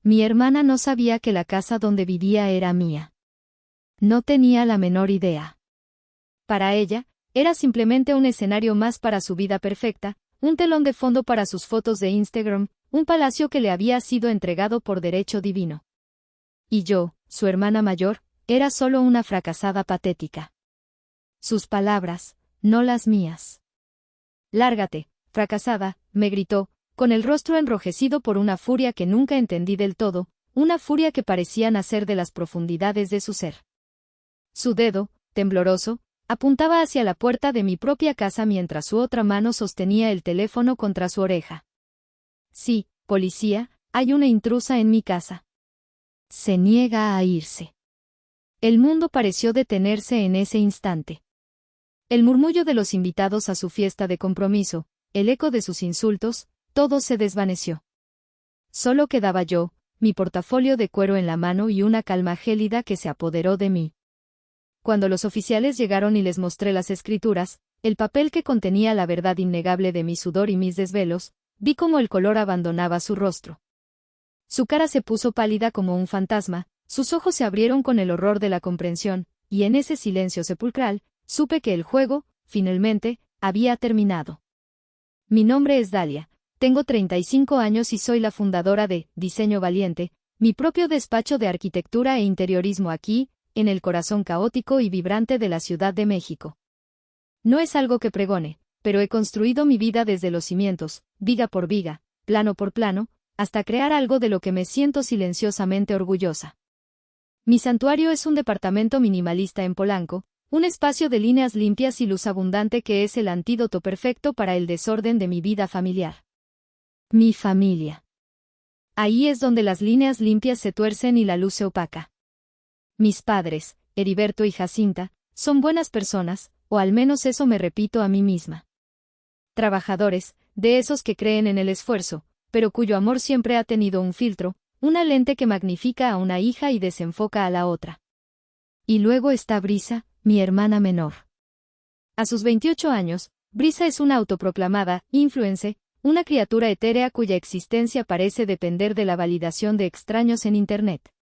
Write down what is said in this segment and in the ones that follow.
Mi hermana no sabía que la casa donde vivía era mía. No tenía la menor idea. Para ella, era simplemente un escenario más para su vida perfecta, un telón de fondo para sus fotos de Instagram, un palacio que le había sido entregado por derecho divino. Y yo, su hermana mayor, era solo una fracasada patética. Sus palabras, no las mías. «Lárgate, fracasada», me gritó, con el rostro enrojecido por una furia que nunca entendí del todo, una furia que parecía nacer de las profundidades de su ser. Su dedo, tembloroso, apuntaba hacia la puerta de mi propia casa mientras su otra mano sostenía el teléfono contra su oreja. «Sí, policía, hay una intrusa en mi casa». Se niega a irse. El mundo pareció detenerse en ese instante. El murmullo de los invitados a su fiesta de compromiso, el eco de sus insultos, todo se desvaneció. Solo quedaba yo, mi portafolio de cuero en la mano y una calma gélida que se apoderó de mí. Cuando los oficiales llegaron y les mostré las escrituras, el papel que contenía la verdad innegable de mi sudor y mis desvelos, vi cómo el color abandonaba su rostro. Su cara se puso pálida como un fantasma, sus ojos se abrieron con el horror de la comprensión, y en ese silencio sepulcral, supe que el juego, finalmente, había terminado. Mi nombre es Dalia, tengo 35 años y soy la fundadora de Diseño Valiente, mi propio despacho de arquitectura e interiorismo aquí, en el corazón caótico y vibrante de la Ciudad de México. No es algo que pregone, pero he construido mi vida desde los cimientos, viga por viga, plano por plano, hasta crear algo de lo que me siento silenciosamente orgullosa. Mi santuario es un departamento minimalista en Polanco, un espacio de líneas limpias y luz abundante que es el antídoto perfecto para el desorden de mi vida familiar. Mi familia. Ahí es donde las líneas limpias se tuercen y la luz se opaca. Mis padres, Heriberto y Jacinta, son buenas personas, o al menos eso me repito a mí misma. Trabajadores, de esos que creen en el esfuerzo, pero cuyo amor siempre ha tenido un filtro, una lente que magnifica a una hija y desenfoca a la otra. Y luego está Brisa, mi hermana menor. A sus 28 años, Brisa es una autoproclamada influencer, una criatura etérea cuya existencia parece depender de la validación de extraños en Internet.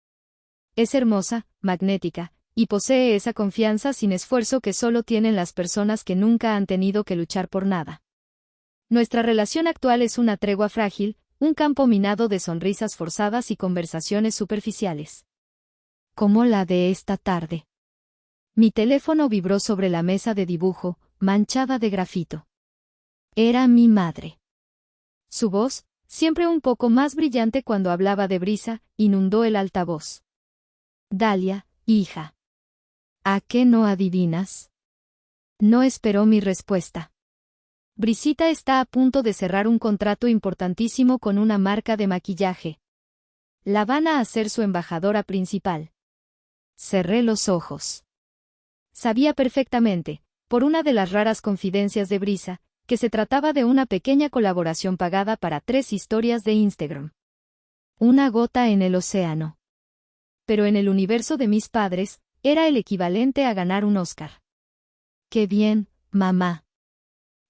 Es hermosa, magnética, y posee esa confianza sin esfuerzo que solo tienen las personas que nunca han tenido que luchar por nada. Nuestra relación actual es una tregua frágil, un campo minado de sonrisas forzadas y conversaciones superficiales. Como la de esta tarde. Mi teléfono vibró sobre la mesa de dibujo, manchada de grafito. Era mi madre. Su voz, siempre un poco más brillante cuando hablaba de Brisa, inundó el altavoz. Dalia, hija. ¿A qué no adivinas? No esperó mi respuesta. Brisita está a punto de cerrar un contrato importantísimo con una marca de maquillaje. La van a hacer su embajadora principal. Cerré los ojos. Sabía perfectamente, por una de las raras confidencias de Brisa, que se trataba de una pequeña colaboración pagada para 3 historias de Instagram. Una gota en el océano. Pero en el universo de mis padres, era el equivalente a ganar un Oscar. «Qué bien, mamá».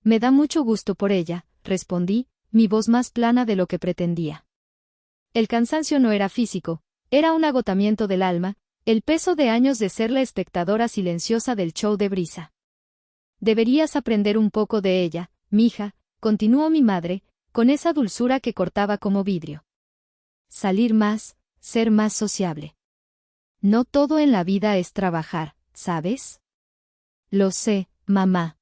«Me da mucho gusto por ella», respondí, mi voz más plana de lo que pretendía. El cansancio no era físico, era un agotamiento del alma, el peso de años de ser la espectadora silenciosa del show de Brisa. «Deberías aprender un poco de ella, mija», continuó mi madre, con esa dulzura que cortaba como vidrio. «Salir más, ser más sociable. No todo en la vida es trabajar, ¿sabes?» «Lo sé, mamá.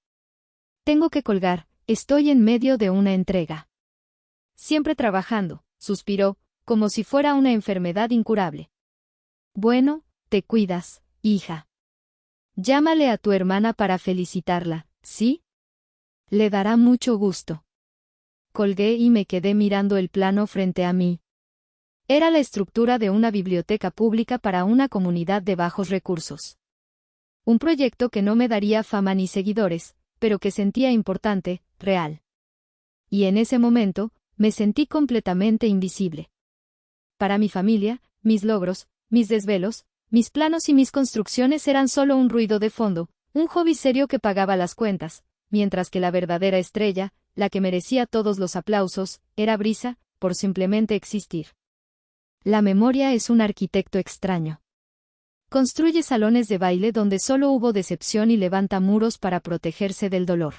Tengo que colgar, estoy en medio de una entrega». «Siempre trabajando», suspiró, como si fuera una enfermedad incurable. «Bueno, te cuidas, hija. Llámale a tu hermana para felicitarla, ¿sí? Le dará mucho gusto». Colgué y me quedé mirando el plano frente a mí. Era la estructura de una biblioteca pública para una comunidad de bajos recursos. Un proyecto que no me daría fama ni seguidores, pero que sentía importante, real. Y en ese momento, me sentí completamente invisible. Para mi familia, mis logros, mis desvelos, mis planos y mis construcciones eran solo un ruido de fondo, un hobby serio que pagaba las cuentas, mientras que la verdadera estrella, la que merecía todos los aplausos, era Brisa, por simplemente existir. La memoria es un arquitecto extraño. Construye salones de baile donde solo hubo decepción y levanta muros para protegerse del dolor.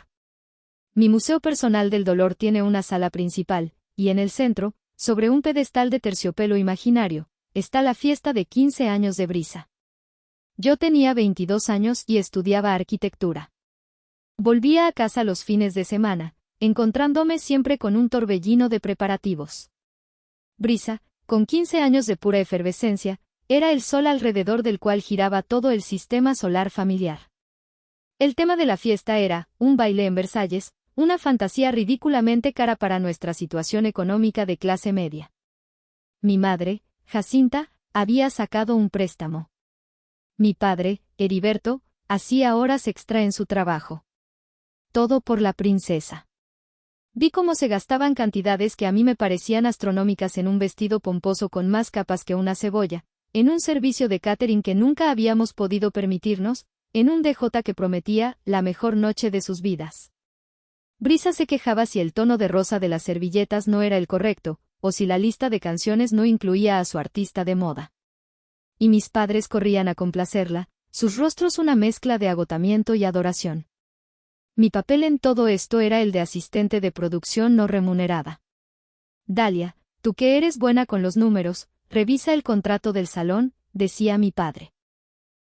Mi museo personal del dolor tiene una sala principal, y en el centro, sobre un pedestal de terciopelo imaginario, está la fiesta de 15 años de Brisa. Yo tenía 22 años y estudiaba arquitectura. Volvía a casa los fines de semana, encontrándome siempre con un torbellino de preparativos. Brisa, con 15 años de pura efervescencia, era el sol alrededor del cual giraba todo el sistema solar familiar. El tema de la fiesta era, un baile en Versalles, una fantasía ridículamente cara para nuestra situación económica de clase media. Mi madre, Jacinta, había sacado un préstamo. Mi padre, Heriberto, hacía horas extra en su trabajo. Todo por la princesa. Vi cómo se gastaban cantidades que a mí me parecían astronómicas en un vestido pomposo con más capas que una cebolla, en un servicio de catering que nunca habíamos podido permitirnos, en un DJ que prometía la mejor noche de sus vidas. Brisa se quejaba si el tono de rosa de las servilletas no era el correcto, o si la lista de canciones no incluía a su artista de moda. Y mis padres corrían a complacerla, sus rostros una mezcla de agotamiento y adoración. Mi papel en todo esto era el de asistente de producción no remunerada. Dalia, tú que eres buena con los números, revisa el contrato del salón, decía mi padre.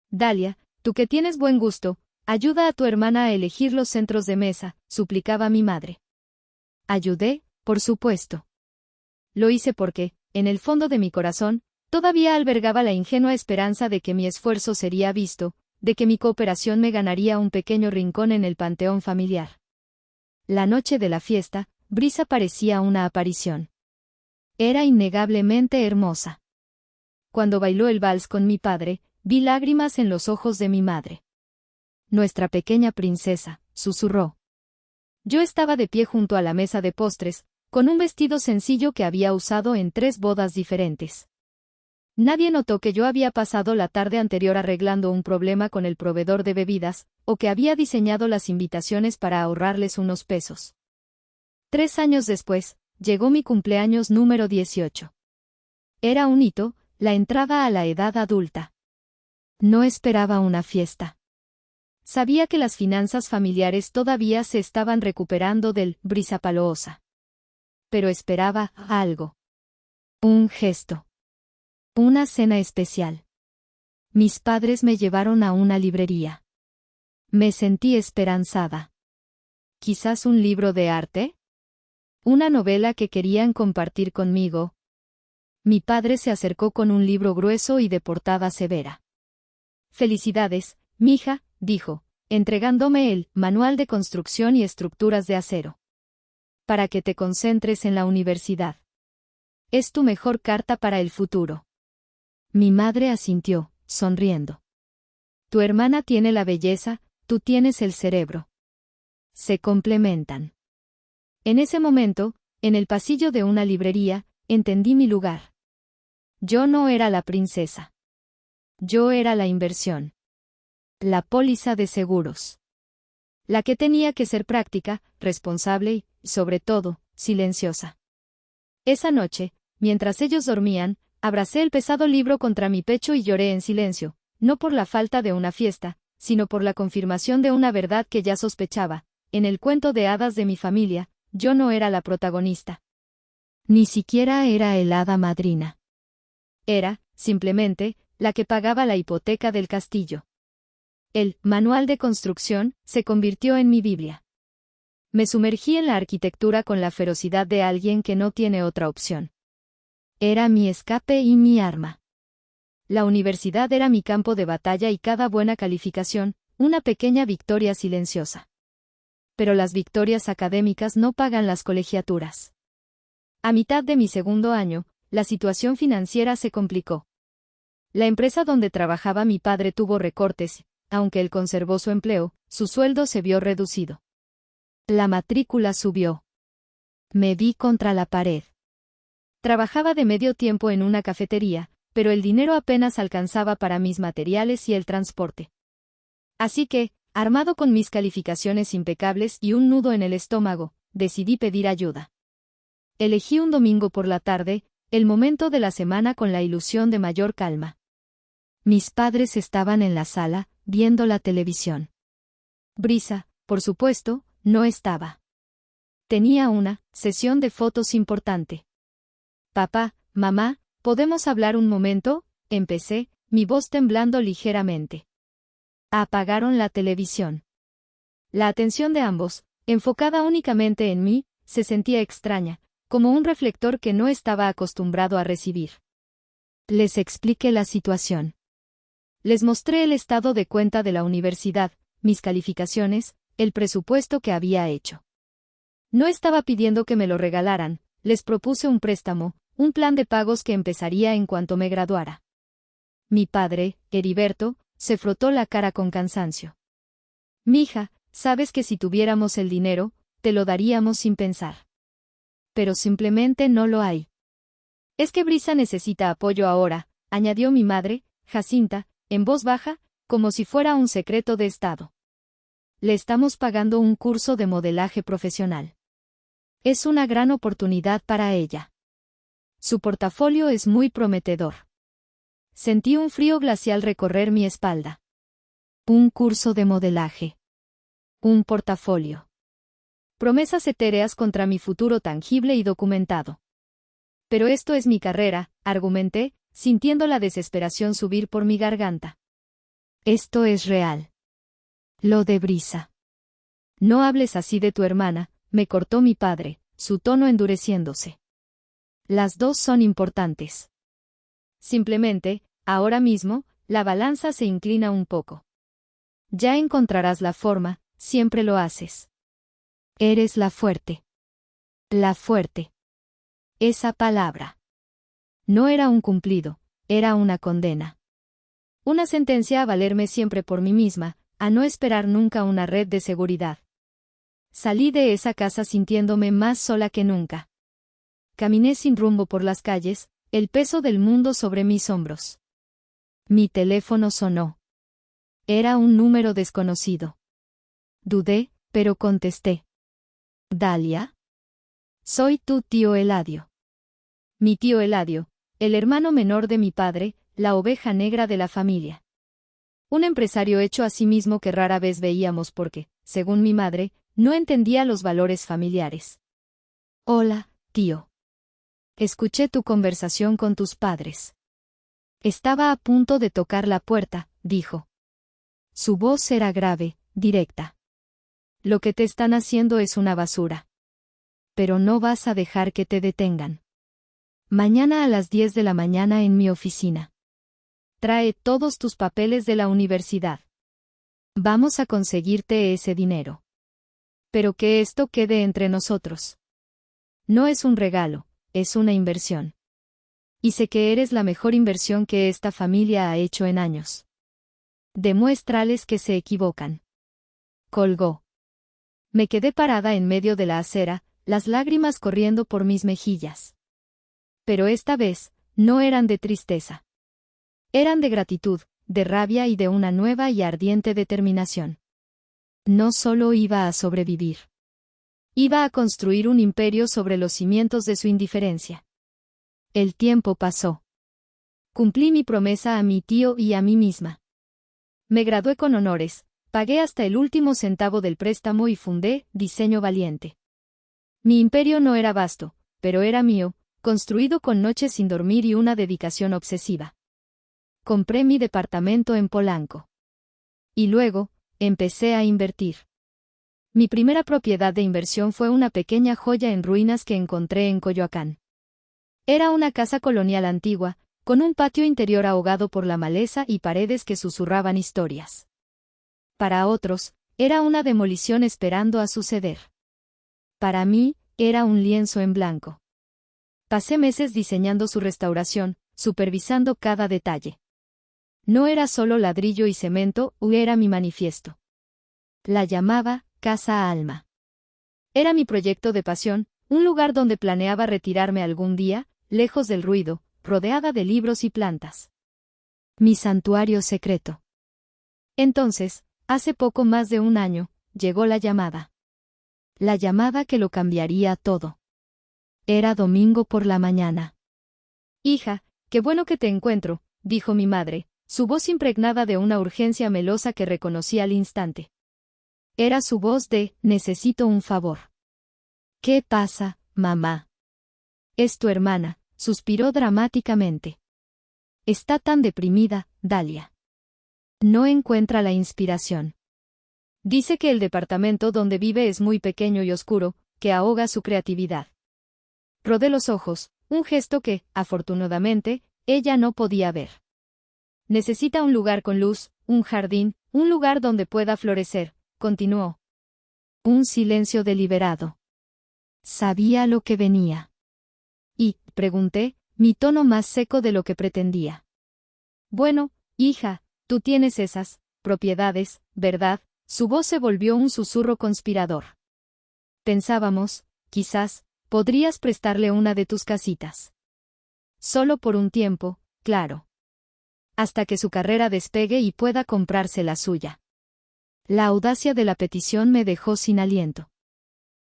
Dalia, tú que tienes buen gusto, ayuda a tu hermana a elegir los centros de mesa, suplicaba mi madre. Ayudé, por supuesto. Lo hice porque, en el fondo de mi corazón, todavía albergaba la ingenua esperanza de que mi esfuerzo sería visto, de que mi cooperación me ganaría un pequeño rincón en el panteón familiar. La noche de la fiesta, Brisa parecía una aparición. Era innegablemente hermosa. Cuando bailó el vals con mi padre, vi lágrimas en los ojos de mi madre. Nuestra pequeña princesa, susurró. Yo estaba de pie junto a la mesa de postres, con un vestido sencillo que había usado en 3 bodas diferentes. Nadie notó que yo había pasado la tarde anterior arreglando un problema con el proveedor de bebidas, o que había diseñado las invitaciones para ahorrarles unos pesos. 3 años después, llegó mi cumpleaños número 18. Era un hito, la entrada a la edad adulta. No esperaba una fiesta. Sabía que las finanzas familiares todavía se estaban recuperando del Brisa Palooza. Pero esperaba algo. Un gesto. Una cena especial. Mis padres me llevaron a una librería. Me sentí esperanzada. ¿Quizás un libro de arte? ¿Una novela que querían compartir conmigo? Mi padre se acercó con un libro grueso y de portada severa. Felicidades, mija, dijo, entregándome el Manual de Construcción y Estructuras de Acero. Para que te concentres en la universidad. Es tu mejor carta para el futuro. Mi madre asintió, sonriendo. Tu hermana tiene la belleza, tú tienes el cerebro. Se complementan. En ese momento, en el pasillo de una librería, entendí mi lugar. Yo no era la princesa. Yo era la inversión. La póliza de seguros. La que tenía que ser práctica, responsable y, sobre todo, silenciosa. Esa noche, mientras ellos dormían, abracé el pesado libro contra mi pecho y lloré en silencio, no por la falta de una fiesta, sino por la confirmación de una verdad que ya sospechaba. En el cuento de hadas de mi familia, yo no era la protagonista. Ni siquiera era el hada madrina. Era, simplemente, la que pagaba la hipoteca del castillo. El Manual de Construcción se convirtió en mi Biblia. Me sumergí en la arquitectura con la ferocidad de alguien que no tiene otra opción. Era mi escape y mi arma. La universidad era mi campo de batalla y cada buena calificación, una pequeña victoria silenciosa. Pero las victorias académicas no pagan las colegiaturas. A mitad de mi segundo año, la situación financiera se complicó. La empresa donde trabajaba mi padre tuvo recortes, aunque él conservó su empleo, su sueldo se vio reducido. La matrícula subió. Me vi contra la pared. Trabajaba de medio tiempo en una cafetería, pero el dinero apenas alcanzaba para mis materiales y el transporte. Así que, armado con mis calificaciones impecables y un nudo en el estómago, decidí pedir ayuda. Elegí un domingo por la tarde, el momento de la semana con la ilusión de mayor calma. Mis padres estaban en la sala, viendo la televisión. Brisa, por supuesto, no estaba. Tenía una sesión de fotos importante. Papá, mamá, ¿podemos hablar un momento? Empecé, mi voz temblando ligeramente. Apagaron la televisión. La atención de ambos, enfocada únicamente en mí, se sentía extraña, como un reflector que no estaba acostumbrado a recibir. Les expliqué la situación. Les mostré el estado de cuenta de la universidad, mis calificaciones, el presupuesto que había hecho. No estaba pidiendo que me lo regalaran, les propuse un préstamo, un plan de pagos que empezaría en cuanto me graduara. Mi padre, Heriberto, se frotó la cara con cansancio. Mija, sabes que si tuviéramos el dinero, te lo daríamos sin pensar. Pero simplemente no lo hay. Es que Brisa necesita apoyo ahora, añadió mi madre, Jacinta, en voz baja, como si fuera un secreto de estado. Le estamos pagando un curso de modelaje profesional. Es una gran oportunidad para ella. Su portafolio es muy prometedor. Sentí un frío glacial recorrer mi espalda. Un curso de modelaje. Un portafolio. Promesas etéreas contra mi futuro tangible y documentado. Pero esto es mi carrera, argumenté, sintiendo la desesperación subir por mi garganta. Esto es real. Lo de Brisa. No hables así de tu hermana, me cortó mi padre, su tono endureciéndose. Las dos son importantes. Simplemente, ahora mismo, la balanza se inclina un poco. Ya encontrarás la forma, siempre lo haces. Eres la fuerte. La fuerte. Esa palabra. No era un cumplido, era una condena. Una sentencia a valerme siempre por mí misma, a no esperar nunca una red de seguridad. Salí de esa casa sintiéndome más sola que nunca. Caminé sin rumbo por las calles, el peso del mundo sobre mis hombros. Mi teléfono sonó. Era un número desconocido. Dudé, pero contesté. ¿Dalia? Soy tu tío Eladio. Mi tío Eladio, el hermano menor de mi padre, la oveja negra de la familia. Un empresario hecho a sí mismo que rara vez veíamos porque, según mi madre, no entendía los valores familiares. Hola, tío. Escuché tu conversación con tus padres. Estaba a punto de tocar la puerta, dijo. Su voz era grave, directa. Lo que te están haciendo es una basura. Pero no vas a dejar que te detengan. Mañana a las 10 de la mañana en mi oficina. Trae todos tus papeles de la universidad. Vamos a conseguirte ese dinero. Pero que esto quede entre nosotros. No es un regalo, es una inversión. Y sé que eres la mejor inversión que esta familia ha hecho en años. Demuéstrales que se equivocan. Colgó. Me quedé parada en medio de la acera, las lágrimas corriendo por mis mejillas. Pero esta vez, no eran de tristeza. Eran de gratitud, de rabia y de una nueva y ardiente determinación. No solo iba a sobrevivir. Iba a construir un imperio sobre los cimientos de su indiferencia. El tiempo pasó. Cumplí mi promesa a mi tío y a mí misma. Me gradué con honores, pagué hasta el último centavo del préstamo y fundé Diseño Valiente. Mi imperio no era vasto, pero era mío, construido con noches sin dormir y una dedicación obsesiva. Compré mi departamento en Polanco. Y luego, empecé a invertir. Mi primera propiedad de inversión fue una pequeña joya en ruinas que encontré en Coyoacán. Era una casa colonial antigua, con un patio interior ahogado por la maleza y paredes que susurraban historias. Para otros, era una demolición esperando a suceder. Para mí, era un lienzo en blanco. Pasé meses diseñando su restauración, supervisando cada detalle. No era solo ladrillo y cemento, era mi manifiesto. La llamaba Casa Alma. Era mi proyecto de pasión, un lugar donde planeaba retirarme algún día, lejos del ruido, rodeada de libros y plantas. Mi santuario secreto. Entonces, hace poco más de un año, llegó la llamada. La llamada que lo cambiaría todo. Era domingo por la mañana. Hija, qué bueno que te encuentro, dijo mi madre, su voz impregnada de una urgencia melosa que reconocí al instante. Era su voz de, necesito un favor. ¿Qué pasa, mamá? Es tu hermana, suspiró dramáticamente. Está tan deprimida, Dalia. No encuentra la inspiración. Dice que el departamento donde vive es muy pequeño y oscuro, que ahoga su creatividad. Rodé los ojos, un gesto que, afortunadamente, ella no podía ver. Necesita un lugar con luz, un jardín, un lugar donde pueda florecer, continuó. Un silencio deliberado. Sabía lo que venía. Y, pregunté, mi tono más seco de lo que pretendía. Bueno, hija, tú tienes esas propiedades, ¿verdad? Su voz se volvió un susurro conspirador. Pensábamos, quizás, podrías prestarle una de tus casitas. Solo por un tiempo, claro. Hasta que su carrera despegue y pueda comprarse la suya. La audacia de la petición me dejó sin aliento.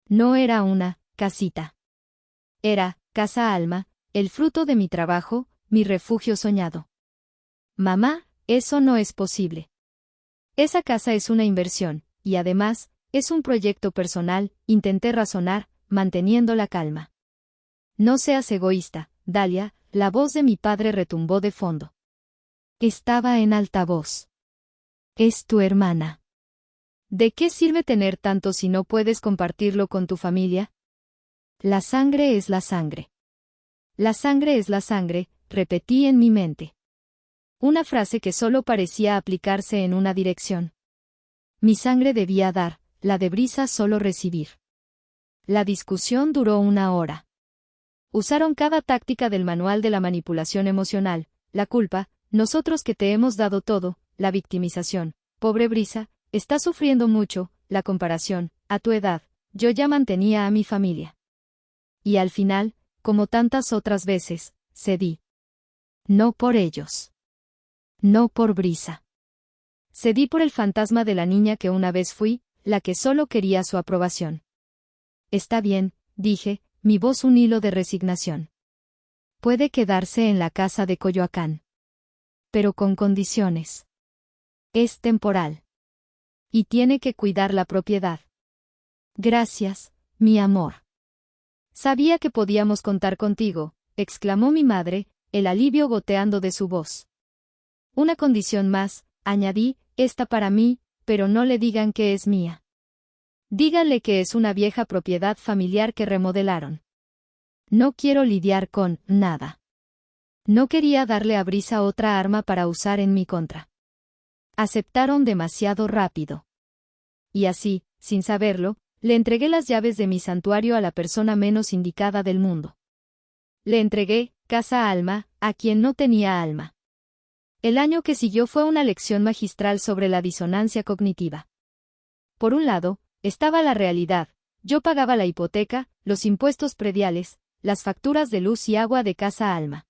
No era una casita. Era, Casa Alma, el fruto de mi trabajo, mi refugio soñado. Mamá, eso no es posible. Esa casa es una inversión, y además, es un proyecto personal, intenté razonar, manteniendo la calma. No seas egoísta, Dalia, la voz de mi padre retumbó de fondo. Estaba en altavoz. Es tu hermana. ¿De qué sirve tener tanto si no puedes compartirlo con tu familia? La sangre es la sangre. La sangre es la sangre, repetí en mi mente. Una frase que solo parecía aplicarse en una dirección. Mi sangre debía dar, la de Brisa solo recibir. La discusión duró 1 hora. Usaron cada táctica del manual de la manipulación emocional, la culpa, nosotros que te hemos dado todo, la victimización, pobre Brisa, está sufriendo mucho, la comparación, a tu edad, yo ya mantenía a mi familia. Y al final, como tantas otras veces, cedí. No por ellos. No por Brisa. Cedí por el fantasma de la niña que una vez fui, la que solo quería su aprobación. Está bien, dije, mi voz un hilo de resignación. Puede quedarse en la casa de Coyoacán. Pero con condiciones. Es temporal. Y tiene que cuidar la propiedad. Gracias, mi amor. Sabía que podíamos contar contigo, exclamó mi madre, el alivio goteando de su voz. Una condición más, añadí, esta para mí, pero no le digan que es mía. Díganle que es una vieja propiedad familiar que remodelaron. No quiero lidiar con nada. No quería darle a Brisa otra arma para usar en mi contra. Aceptaron demasiado rápido. Y así, sin saberlo, le entregué las llaves de mi santuario a la persona menos indicada del mundo. Le entregué, Casa Alma, a quien no tenía alma. El año que siguió fue una lección magistral sobre la disonancia cognitiva. Por un lado, estaba la realidad, yo pagaba la hipoteca, los impuestos prediales, las facturas de luz y agua de Casa Alma.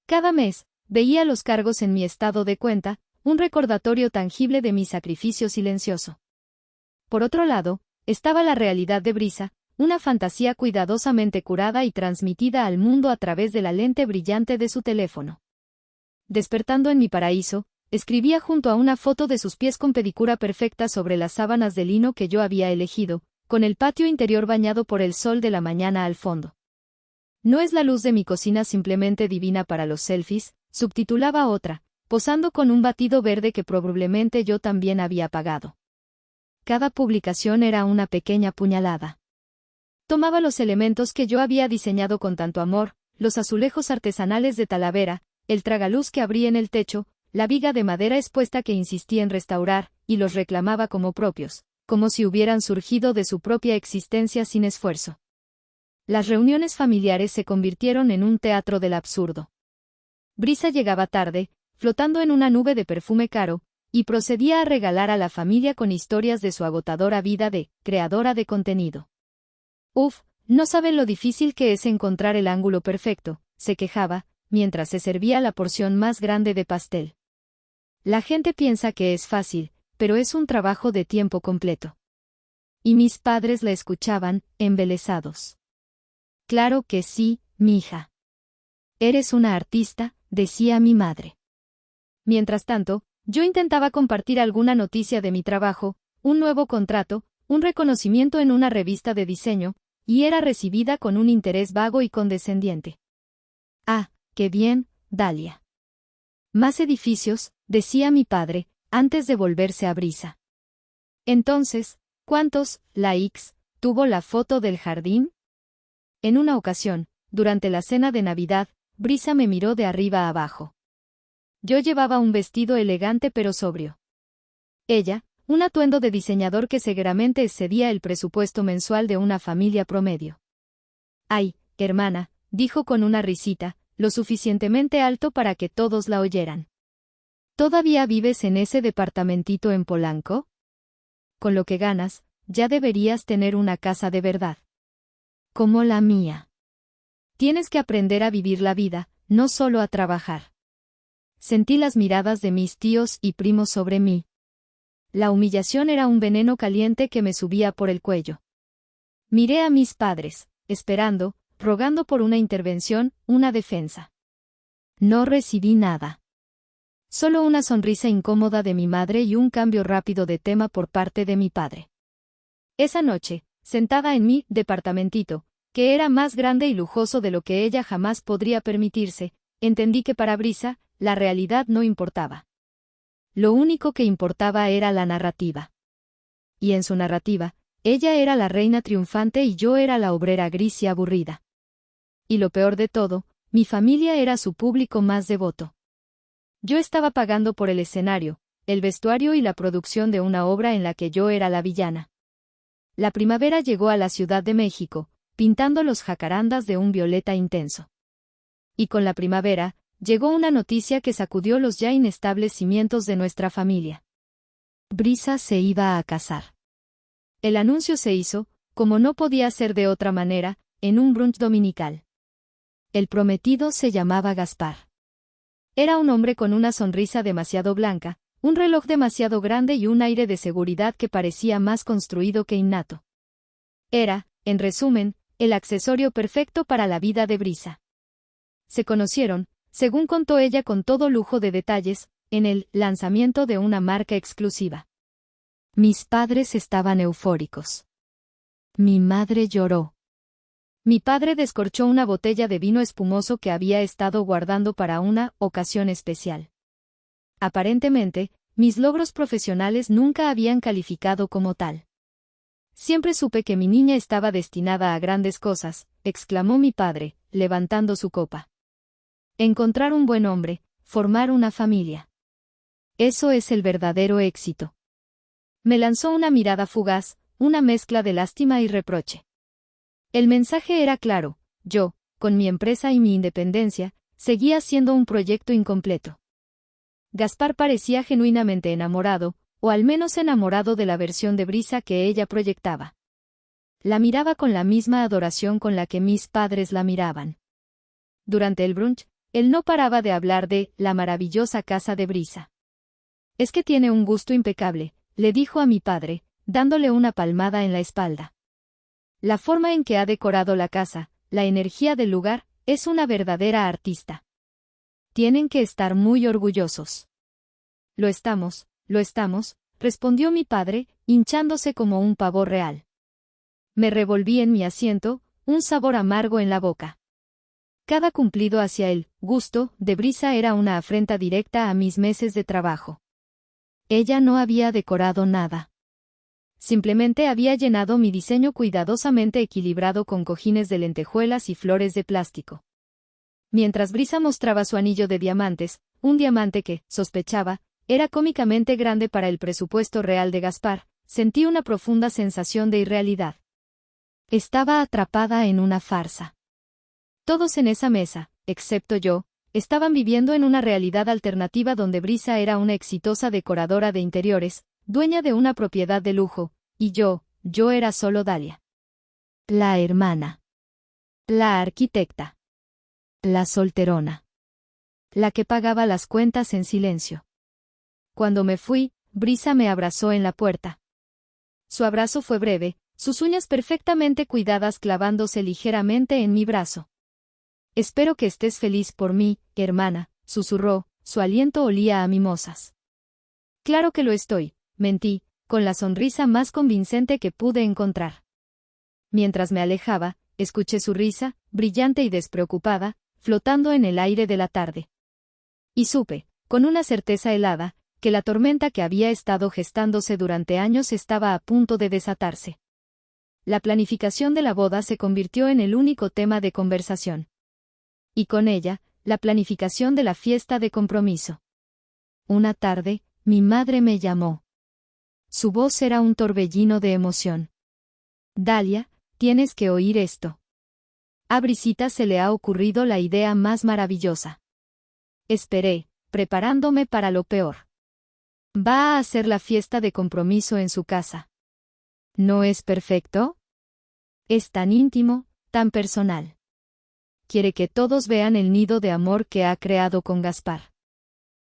Cada mes, veía los cargos en mi estado de cuenta, un recordatorio tangible de mi sacrificio silencioso. Por otro lado, estaba la realidad de Brisa, una fantasía cuidadosamente curada y transmitida al mundo a través de la lente brillante de su teléfono. Despertando en mi paraíso, escribía junto a una foto de sus pies con pedicura perfecta sobre las sábanas de lino que yo había elegido, con el patio interior bañado por el sol de la mañana al fondo. No es la luz de mi cocina simplemente divina para los selfies, subtitulaba otra, posando con un batido verde que probablemente yo también había pagado. Cada publicación era una pequeña puñalada. Tomaba los elementos que yo había diseñado con tanto amor, los azulejos artesanales de Talavera, el tragaluz que abrí en el techo, la viga de madera expuesta que insistí en restaurar, y los reclamaba como propios, como si hubieran surgido de su propia existencia sin esfuerzo. Las reuniones familiares se convirtieron en un teatro del absurdo. Brisa llegaba tarde, flotando en una nube de perfume caro, y procedía a regalar a la familia con historias de su agotadora vida de creadora de contenido. Uf, no saben lo difícil que es encontrar el ángulo perfecto, se quejaba, mientras se servía la porción más grande de pastel. La gente piensa que es fácil, pero es un trabajo de tiempo completo. Y mis padres la escuchaban, embelesados. Claro que sí, mija. Eres una artista, decía mi madre. Mientras tanto, yo intentaba compartir alguna noticia de mi trabajo, un nuevo contrato, un reconocimiento en una revista de diseño, y era recibida con un interés vago y condescendiente. Ah, qué bien, Dalia. Más edificios, decía mi padre, antes de volverse a Brisa. Entonces, ¿cuántos likes tuvo la foto del jardín? En una ocasión, durante la cena de Navidad, Brisa me miró de arriba a abajo. Yo llevaba un vestido elegante pero sobrio. Ella, un atuendo de diseñador que seguramente excedía el presupuesto mensual de una familia promedio. Ay, hermana, dijo con una risita, lo suficientemente alto para que todos la oyeran. ¿Todavía vives en ese departamentito en Polanco? Con lo que ganas, ya deberías tener una casa de verdad. Como la mía. Tienes que aprender a vivir la vida, no solo a trabajar. Sentí las miradas de mis tíos y primos sobre mí. La humillación era un veneno caliente que me subía por el cuello. Miré a mis padres, esperando, rogando por una intervención, una defensa. No recibí nada. Solo una sonrisa incómoda de mi madre y un cambio rápido de tema por parte de mi padre. Esa noche, sentada en mi departamentito, que era más grande y lujoso de lo que ella jamás podría permitirse, entendí que para Brisa, la realidad no importaba. Lo único que importaba era la narrativa. Y en su narrativa, ella era la reina triunfante y yo era la obrera gris y aburrida. Y lo peor de todo, mi familia era su público más devoto. Yo estaba pagando por el escenario, el vestuario y la producción de una obra en la que yo era la villana. La primavera llegó a la Ciudad de México, pintando los jacarandas de un violeta intenso. Y con la primavera, llegó una noticia que sacudió los ya inestables cimientos de nuestra familia. Brisa se iba a casar. El anuncio se hizo, como no podía ser de otra manera, en un brunch dominical. El prometido se llamaba Gaspar. Era un hombre con una sonrisa demasiado blanca, un reloj demasiado grande y un aire de seguridad que parecía más construido que innato. Era, en resumen, el accesorio perfecto para la vida de Brisa. Se conocieron, según contó ella con todo lujo de detalles, en el lanzamiento de una marca exclusiva. Mis padres estaban eufóricos. Mi madre lloró. Mi padre descorchó una botella de vino espumoso que había estado guardando para una ocasión especial. Aparentemente, mis logros profesionales nunca habían calificado como tal. Siempre supe que mi niña estaba destinada a grandes cosas, exclamó mi padre, levantando su copa. Encontrar un buen hombre, formar una familia. Eso es el verdadero éxito. Me lanzó una mirada fugaz, una mezcla de lástima y reproche. El mensaje era claro, yo, con mi empresa y mi independencia, seguía siendo un proyecto incompleto. Gaspar parecía genuinamente enamorado, o al menos enamorado de la versión de Brisa que ella proyectaba. La miraba con la misma adoración con la que mis padres la miraban. Durante el brunch, él no paraba de hablar de la maravillosa casa de Brisa. Es que tiene un gusto impecable, le dijo a mi padre, dándole una palmada en la espalda. La forma en que ha decorado la casa, la energía del lugar, es una verdadera artista. Tienen que estar muy orgullosos. Lo estamos, respondió mi padre, hinchándose como un pavo real. Me revolví en mi asiento, un sabor amargo en la boca. Cada cumplido hacia el gusto de Brisa era una afrenta directa a mis meses de trabajo. Ella no había decorado nada. Simplemente había llenado mi diseño cuidadosamente equilibrado con cojines de lentejuelas y flores de plástico. Mientras Brisa mostraba su anillo de diamantes, un diamante que, sospechaba, era cómicamente grande para el presupuesto real de Gaspar, sentí una profunda sensación de irrealidad. Estaba atrapada en una farsa. Todos en esa mesa, excepto yo, estaban viviendo en una realidad alternativa donde Brisa era una exitosa decoradora de interiores, dueña de una propiedad de lujo, y yo era solo Dalia. La hermana. La arquitecta. La solterona. La que pagaba las cuentas en silencio. Cuando me fui, Brisa me abrazó en la puerta. Su abrazo fue breve, sus uñas perfectamente cuidadas clavándose ligeramente en mi brazo. Espero que estés feliz por mí, hermana, susurró, su aliento olía a mimosas. Claro que lo estoy, mentí, con la sonrisa más convincente que pude encontrar. Mientras me alejaba, escuché su risa, brillante y despreocupada, flotando en el aire de la tarde. Y supe, con una certeza helada, que la tormenta que había estado gestándose durante años estaba a punto de desatarse. La planificación de la boda se convirtió en el único tema de conversación. Y con ella, la planificación de la fiesta de compromiso. Una tarde, mi madre me llamó. Su voz era un torbellino de emoción. Dalia, tienes que oír esto. A Brisita se le ha ocurrido la idea más maravillosa. Esperé, preparándome para lo peor. Va a hacer la fiesta de compromiso en su casa. ¿No es perfecto? Es tan íntimo, tan personal. Quiere que todos vean el nido de amor que ha creado con Gaspar.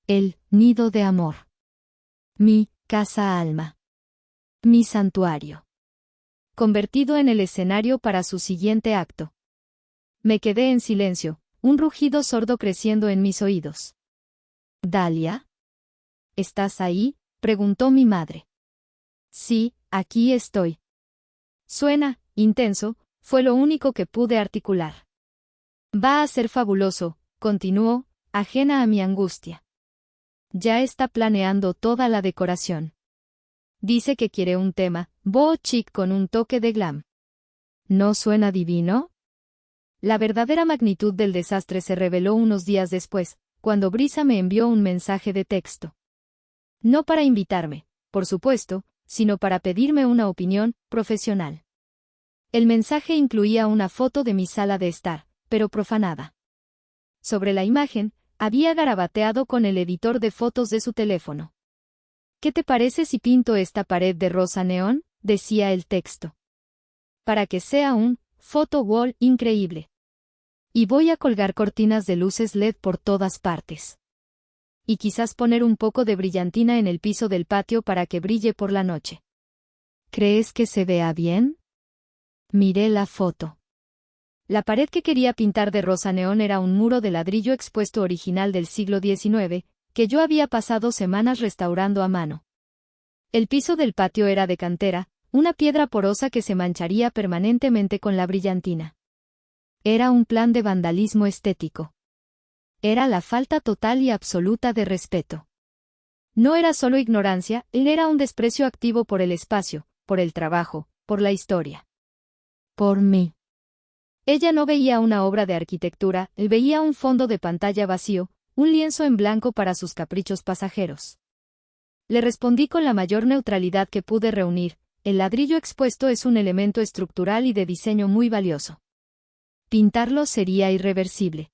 El nido de amor. Mi casa alma. Mi santuario. Convertido en el escenario para su siguiente acto. Me quedé en silencio, un rugido sordo creciendo en mis oídos. ¿Dalia? ¿Estás ahí?, preguntó mi madre. Sí, aquí estoy. Suena, intenso, fue lo único que pude articular. Va a ser fabuloso, continuó, ajena a mi angustia. Ya está planeando toda la decoración. Dice que quiere un tema, boho chic con un toque de glam. ¿No suena divino? La verdadera magnitud del desastre se reveló unos días después, cuando Brisa me envió un mensaje de texto. No para invitarme, por supuesto, sino para pedirme una opinión profesional. El mensaje incluía una foto de mi sala de estar, pero profanada. Sobre la imagen, había garabateado con el editor de fotos de su teléfono. ¿Qué te parece si pinto esta pared de rosa neón?, decía el texto. Para que sea un photo wall increíble. Y voy a colgar cortinas de luces LED por todas partes. Y quizás poner un poco de brillantina en el piso del patio para que brille por la noche. ¿Crees que se vea bien? Miré la foto. La pared que quería pintar de rosa neón era un muro de ladrillo expuesto original del siglo XIX, que yo había pasado semanas restaurando a mano. El piso del patio era de cantera, una piedra porosa que se mancharía permanentemente con la brillantina. Era un plan de vandalismo estético. Era la falta total y absoluta de respeto. No era solo ignorancia, era un desprecio activo por el espacio, por el trabajo, por la historia. Por mí. Ella no veía una obra de arquitectura, veía un fondo de pantalla vacío, un lienzo en blanco para sus caprichos pasajeros. Le respondí con la mayor neutralidad que pude reunir: el ladrillo expuesto es un elemento estructural y de diseño muy valioso. Pintarlo sería irreversible.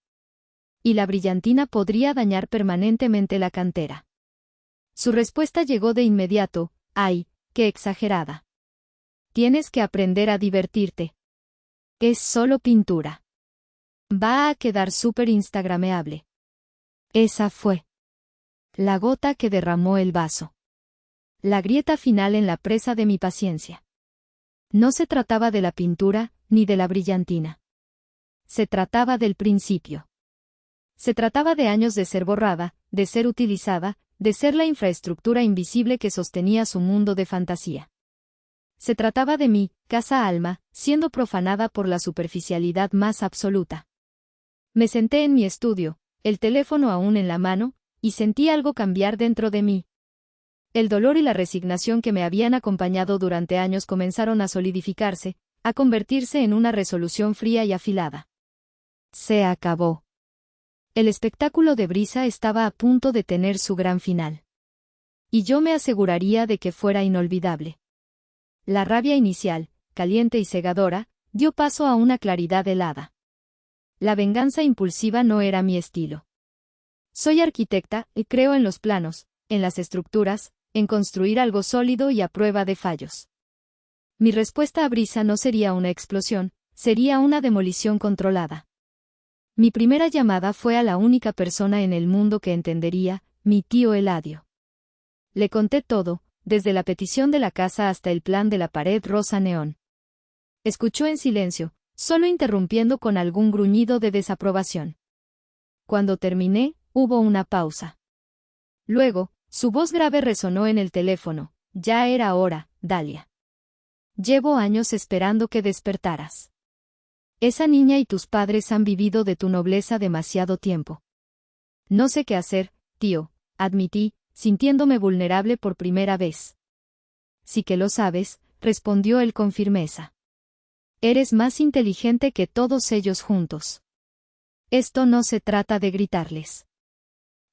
Y la brillantina podría dañar permanentemente la cantera. Su respuesta llegó de inmediato: ¡ay, qué exagerada! Tienes que aprender a divertirte. Es solo pintura. Va a quedar súper instagrameable. Esa fue la gota que derramó el vaso. La grieta final en la presa de mi paciencia. No se trataba de la pintura, ni de la brillantina. Se trataba del principio. Se trataba de años de ser borrada, de ser utilizada, de ser la infraestructura invisible que sostenía su mundo de fantasía. Se trataba de mi casa alma, siendo profanada por la superficialidad más absoluta. Me senté en mi estudio, el teléfono aún en la mano, y sentí algo cambiar dentro de mí. El dolor y la resignación que me habían acompañado durante años comenzaron a solidificarse, a convertirse en una resolución fría y afilada. Se acabó. El espectáculo de Brisa estaba a punto de tener su gran final. Y yo me aseguraría de que fuera inolvidable. La rabia inicial, caliente y cegadora, dio paso a una claridad helada. La venganza impulsiva no era mi estilo. Soy arquitecta y creo en los planos, en las estructuras, en construir algo sólido y a prueba de fallos. Mi respuesta a Brisa no sería una explosión, sería una demolición controlada. Mi primera llamada fue a la única persona en el mundo que entendería, mi tío Eladio. Le conté todo, desde la petición de la casa hasta el plan de la pared rosa neón. Escuchó en silencio, solo interrumpiendo con algún gruñido de desaprobación. Cuando terminé, hubo una pausa. Luego, su voz grave resonó en el teléfono. Ya era hora, Dalia. Llevo años esperando que despertaras. Esa niña y tus padres han vivido de tu nobleza demasiado tiempo. No sé qué hacer, tío, admití, sintiéndome vulnerable por primera vez. Sí que lo sabes, respondió él con firmeza. Eres más inteligente que todos ellos juntos. Esto no se trata de gritarles.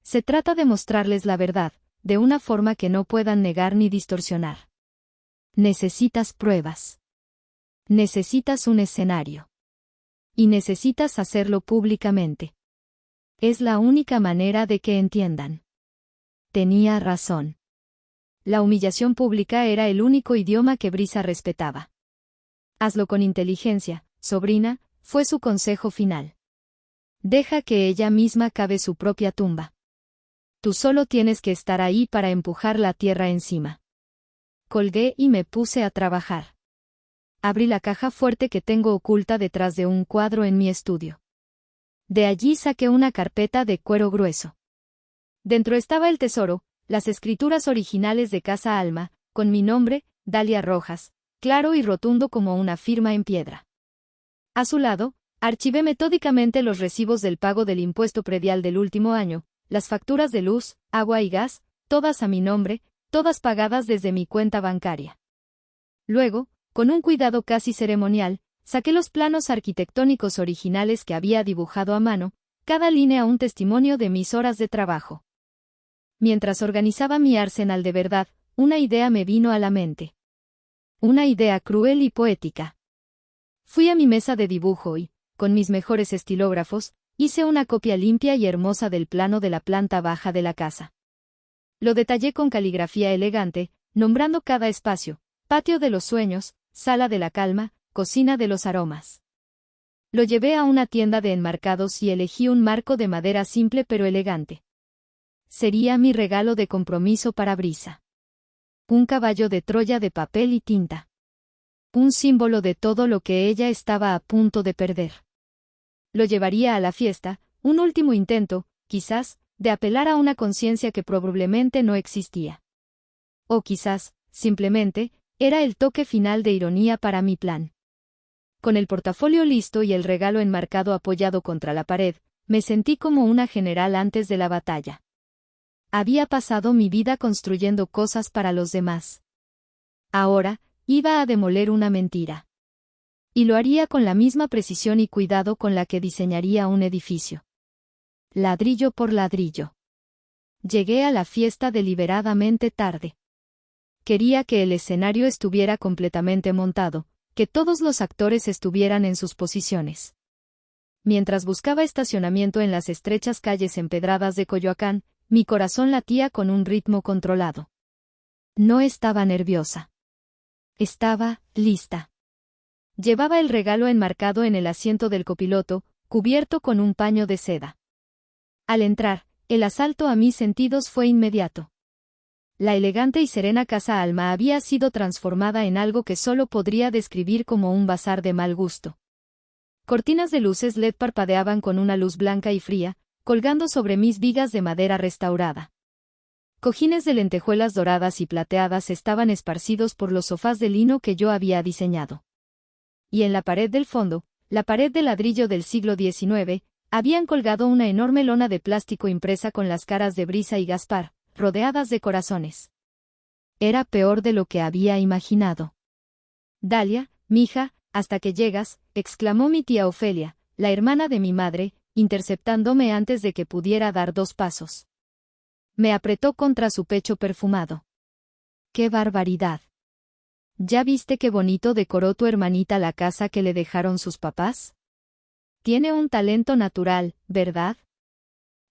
Se trata de mostrarles la verdad, de una forma que no puedan negar ni distorsionar. Necesitas pruebas. Necesitas un escenario. Y necesitas hacerlo públicamente. Es la única manera de que entiendan. Tenía razón. La humillación pública era el único idioma que Brisa respetaba. Hazlo con inteligencia, sobrina, fue su consejo final. Deja que ella misma cave su propia tumba. Tú solo tienes que estar ahí para empujar la tierra encima. Colgué y me puse a trabajar. Abrí la caja fuerte que tengo oculta detrás de un cuadro en mi estudio. De allí saqué una carpeta de cuero grueso. Dentro estaba el tesoro, las escrituras originales de Casa Alma, con mi nombre, Dalia Rojas, claro y rotundo como una firma en piedra. A su lado, archivé metódicamente los recibos del pago del impuesto predial del último año, las facturas de luz, agua y gas, todas a mi nombre, todas pagadas desde mi cuenta bancaria. Luego, con un cuidado casi ceremonial, saqué los planos arquitectónicos originales que había dibujado a mano, cada línea un testimonio de mis horas de trabajo. Mientras organizaba mi arsenal de verdad, una idea me vino a la mente. Una idea cruel y poética. Fui a mi mesa de dibujo y, con mis mejores estilógrafos, hice una copia limpia y hermosa del plano de la planta baja de la casa. Lo detallé con caligrafía elegante, nombrando cada espacio: patio de los sueños, sala de la calma, cocina de los aromas. Lo llevé a una tienda de enmarcados y elegí un marco de madera simple pero elegante. Sería mi regalo de compromiso para Brisa. Un caballo de Troya de papel y tinta. Un símbolo de todo lo que ella estaba a punto de perder. Lo llevaría a la fiesta, un último intento, quizás, de apelar a una conciencia que probablemente no existía. O quizás, simplemente, era el toque final de ironía para mi plan. Con el portafolio listo y el regalo enmarcado apoyado contra la pared, me sentí como una general antes de la batalla. Había pasado mi vida construyendo cosas para los demás. Ahora, iba a demoler una mentira. Y lo haría con la misma precisión y cuidado con la que diseñaría un edificio. Ladrillo por ladrillo. Llegué a la fiesta deliberadamente tarde. Quería que el escenario estuviera completamente montado, que todos los actores estuvieran en sus posiciones. Mientras buscaba estacionamiento en las estrechas calles empedradas de Coyoacán, mi corazón latía con un ritmo controlado. No estaba nerviosa. Estaba lista. Llevaba el regalo enmarcado en el asiento del copiloto, cubierto con un paño de seda. Al entrar, el asalto a mis sentidos fue inmediato. La elegante y serena Casa Alma había sido transformada en algo que solo podría describir como un bazar de mal gusto. Cortinas de luces LED parpadeaban con una luz blanca y fría, colgando sobre mis vigas de madera restaurada. Cojines de lentejuelas doradas y plateadas estaban esparcidos por los sofás de lino que yo había diseñado. Y en la pared del fondo, la pared de ladrillo del siglo XIX, habían colgado una enorme lona de plástico impresa con las caras de Brisa y Gaspar, rodeadas de corazones. Era peor de lo que había imaginado. Dalia, mija, hasta que llegas, exclamó mi tía Ofelia, la hermana de mi madre, interceptándome antes de que pudiera dar 2 pasos. Me apretó contra su pecho perfumado. ¡Qué barbaridad! ¿Ya viste qué bonito decoró tu hermanita la casa que le dejaron sus papás? Tiene un talento natural, ¿verdad?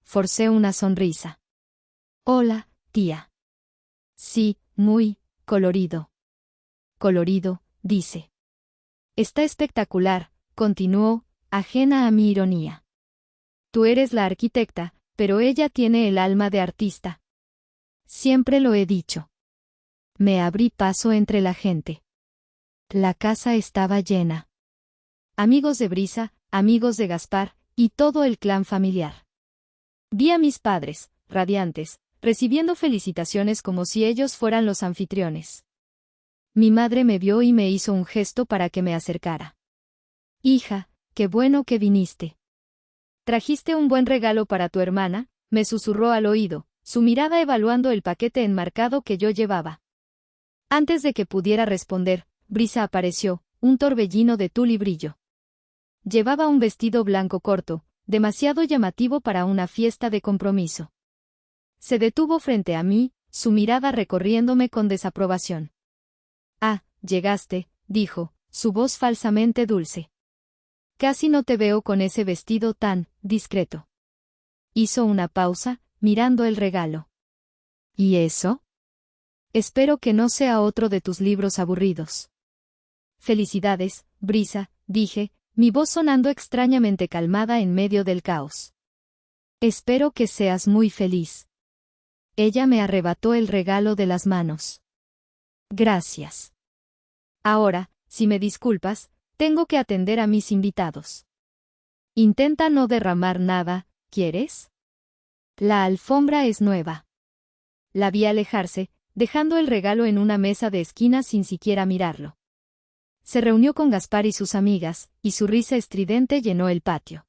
Forcé una sonrisa. Hola, tía. Sí, muy colorido. Colorido, dice. Está espectacular, continuó, ajena a mi ironía. Tú eres la arquitecta, pero ella tiene el alma de artista. Siempre lo he dicho. Me abrí paso entre la gente. La casa estaba llena. amigos de Brisa, amigos de Gaspar, y todo el clan familiar. Vi a mis padres, radiantes, recibiendo felicitaciones como si ellos fueran los anfitriones. Mi madre me vio y me hizo un gesto para que me acercara. Hija, qué bueno que viniste. Trajiste un buen regalo para tu hermana, me susurró al oído, su mirada evaluando el paquete enmarcado que yo llevaba. Antes de que pudiera responder, Brisa apareció, un torbellino de tul y brillo. Llevaba un vestido blanco corto, demasiado llamativo para una fiesta de compromiso. Se detuvo frente a mí, su mirada recorriéndome con desaprobación. Ah, llegaste, dijo, su voz falsamente dulce. Casi no te veo con ese vestido tan discreto. Hizo una pausa, mirando el regalo. ¿Y eso? Espero que no sea otro de tus libros aburridos. Felicidades, Brisa, dije, mi voz sonando extrañamente calmada en medio del caos. Espero que seas muy feliz. Ella me arrebató el regalo de las manos. Gracias. Ahora, si me disculpas, tengo que atender a mis invitados. Intenta no derramar nada, ¿quieres? La alfombra es nueva. La vi alejarse, dejando el regalo en una mesa de esquina sin siquiera mirarlo. Se reunió con Gaspar y sus amigas, y su risa estridente llenó el patio.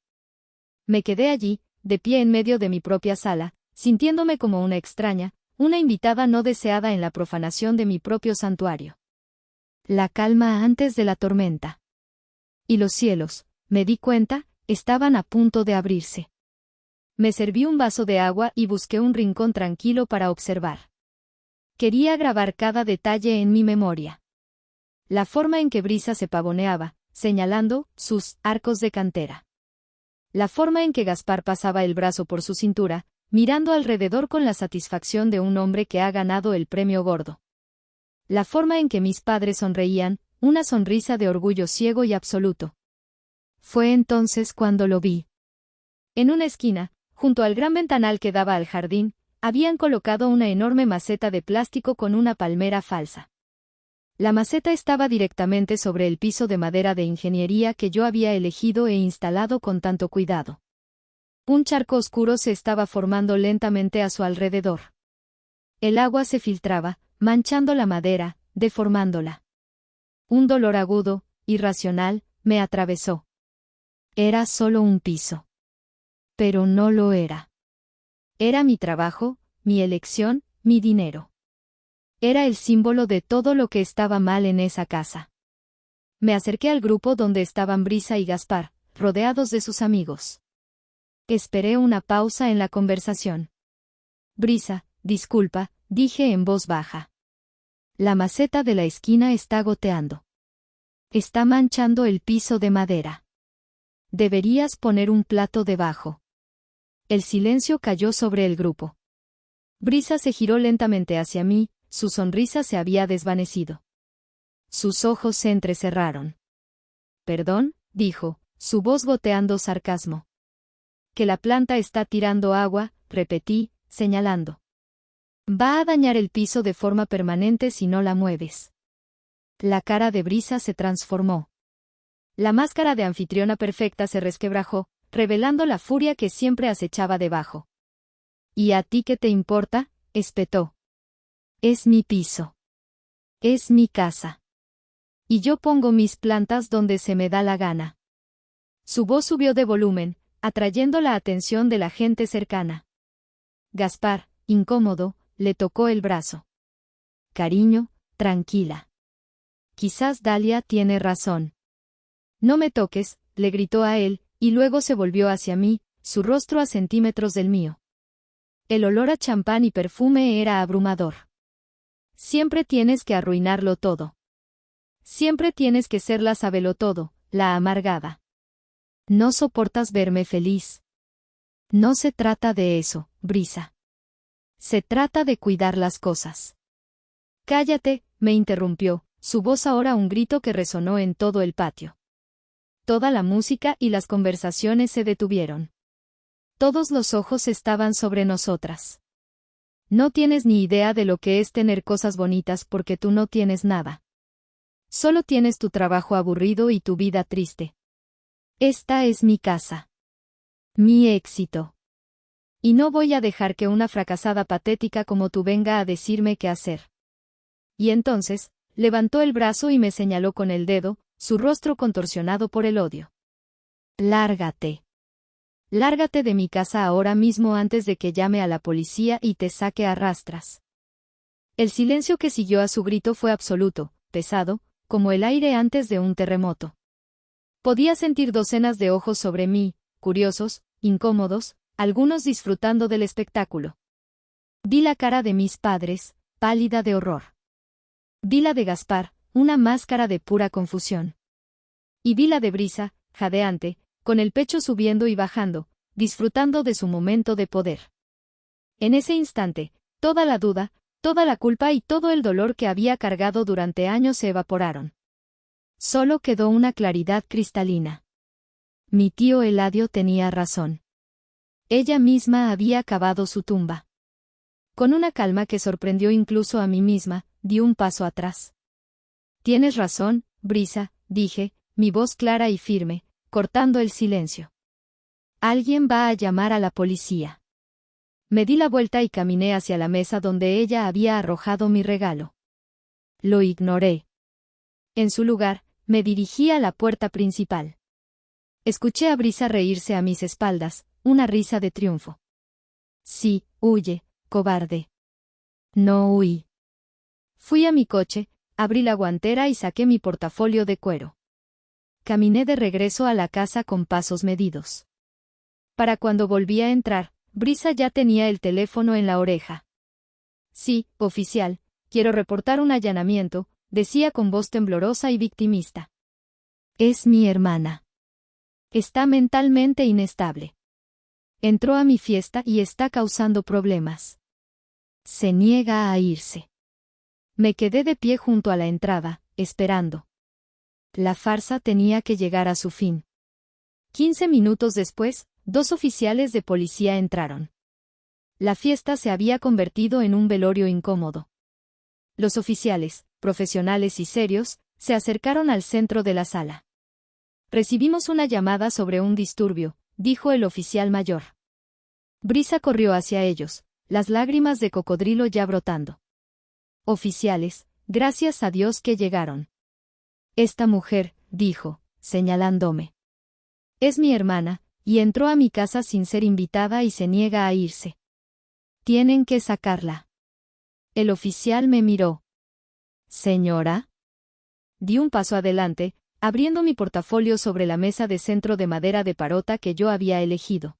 Me quedé allí, de pie en medio de mi propia sala, sintiéndome como una extraña, una invitada no deseada en la profanación de mi propio santuario. La calma antes de la tormenta. Y los cielos, me di cuenta, estaban a punto de abrirse. Me serví un vaso de agua y busqué un rincón tranquilo para observar. Quería grabar cada detalle en mi memoria. La forma en que Brisa se pavoneaba, señalando sus arcos de cantera. La forma en que Gaspar pasaba el brazo por su cintura, mirando alrededor con la satisfacción de un hombre que ha ganado el premio gordo. La forma en que mis padres sonreían, una sonrisa de orgullo ciego y absoluto. Fue entonces cuando lo vi. En una esquina, junto al gran ventanal que daba al jardín, habían colocado una enorme maceta de plástico con una palmera falsa. La maceta estaba directamente sobre el piso de madera de ingeniería que yo había elegido e instalado con tanto cuidado. Un charco oscuro se estaba formando lentamente a su alrededor. El agua se filtraba, manchando la madera, deformándola. Un dolor agudo, irracional, me atravesó. Era solo un piso. Pero no lo era. Era mi trabajo, mi elección, mi dinero. Era el símbolo de todo lo que estaba mal en esa casa. Me acerqué al grupo donde estaban Brisa y Gaspar, rodeados de sus amigos. Esperé una pausa en la conversación. Brisa, disculpa, dije en voz baja. La maceta de la esquina está goteando. Está manchando el piso de madera. Deberías poner un plato debajo. El silencio cayó sobre el grupo. Brisa se giró lentamente hacia mí, su sonrisa se había desvanecido. Sus ojos se entrecerraron. Perdón, dijo, su voz goteando sarcasmo. Que la planta está tirando agua, repetí, señalando. Va a dañar el piso de forma permanente si no la mueves. La cara de Brisa se transformó. La máscara de anfitriona perfecta se resquebrajó, revelando la furia que siempre acechaba debajo. ¿Y a ti qué te importa?, espetó. Es mi piso. Es mi casa. Y yo pongo mis plantas donde se me da la gana. Su voz subió de volumen, atrayendo la atención de la gente cercana. Gaspar, incómodo, le tocó el brazo. Cariño, tranquila. Quizás Dalia tiene razón. No me toques, le gritó a él, y luego se volvió hacia mí, su rostro a centímetros del mío. El olor a champán y perfume era abrumador. Siempre tienes que arruinarlo todo. Siempre tienes que ser la sabelotodo, la amargada. No soportas verme feliz. No se trata de eso, Brisa. Se trata de cuidar las cosas. Cállate, me interrumpió, su voz ahora un grito que resonó en todo el patio. Toda la música y las conversaciones se detuvieron. Todos los ojos estaban sobre nosotras. No tienes ni idea de lo que es tener cosas bonitas porque tú no tienes nada. Solo tienes tu trabajo aburrido y tu vida triste. Esta es mi casa. Mi éxito. Y no voy a dejar que una fracasada patética como tú venga a decirme qué hacer. Y entonces, levantó el brazo y me señaló con el dedo, su rostro contorsionado por el odio. Lárgate. Lárgate de mi casa ahora mismo antes de que llame a la policía y te saque a rastras. El silencio que siguió a su grito fue absoluto, pesado, como el aire antes de un terremoto. Podía sentir docenas de ojos sobre mí, curiosos, incómodos, algunos disfrutando del espectáculo. Vi la cara de mis padres, pálida de horror. Vi la de Gaspar, una máscara de pura confusión. Y vi la de Brisa, jadeante, con el pecho subiendo y bajando, disfrutando de su momento de poder. En ese instante, toda la duda, toda la culpa y todo el dolor que había cargado durante años se evaporaron. Solo quedó una claridad cristalina. Mi tío Eladio tenía razón. Ella misma había cavado su tumba. Con una calma que sorprendió incluso a mí misma, di un paso atrás. Tienes razón, Brisa, dije, mi voz clara y firme, cortando el silencio. Alguien va a llamar a la policía. Me di la vuelta y caminé hacia la mesa donde ella había arrojado mi regalo. Lo ignoré. En su lugar, me dirigí a la puerta principal. Escuché a Brisa reírse a mis espaldas, una risa de triunfo. Sí, huye, cobarde. No huí. Fui a mi coche, abrí la guantera y saqué mi portafolio de cuero. Caminé de regreso a la casa con pasos medidos. Para cuando volví a entrar, Brisa ya tenía el teléfono en la oreja. Sí, oficial, quiero reportar un allanamiento, decía con voz temblorosa y victimista. Es mi hermana. Está mentalmente inestable. Entró a mi fiesta y está causando problemas. Se niega a irse. Me quedé de pie junto a la entrada, esperando. La farsa tenía que llegar a su fin. 15 minutos después, 2 oficiales de policía entraron. La fiesta se había convertido en un velorio incómodo. Los oficiales, profesionales y serios, se acercaron al centro de la sala. Recibimos una llamada sobre un disturbio, dijo el oficial mayor. Brisa corrió hacia ellos, las lágrimas de cocodrilo ya brotando. Oficiales, gracias a Dios que llegaron. Esta mujer, dijo, señalándome. Es mi hermana, y entró a mi casa sin ser invitada y se niega a irse. Tienen que sacarla. El oficial me miró. Señora. Di un paso adelante, abriendo mi portafolio sobre la mesa de centro de madera de parota que yo había elegido.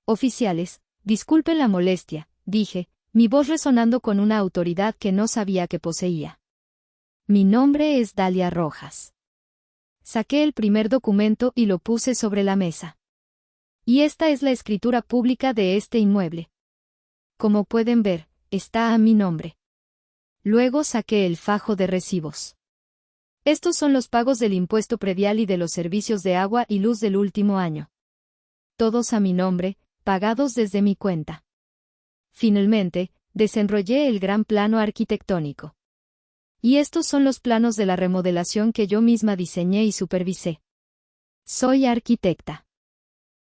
Oficiales, disculpen la molestia, dije, mi voz resonando con una autoridad que no sabía que poseía. Mi nombre es Dalia Rojas. Saqué el primer documento y lo puse sobre la mesa. Y esta es la escritura pública de este inmueble. Como pueden ver, está a mi nombre. Luego saqué el fajo de recibos. Estos son los pagos del impuesto predial y de los servicios de agua y luz del último año. Todos a mi nombre, pagados desde mi cuenta. Finalmente, desenrollé el gran plano arquitectónico. Y estos son los planos de la remodelación que yo misma diseñé y supervisé. Soy arquitecta.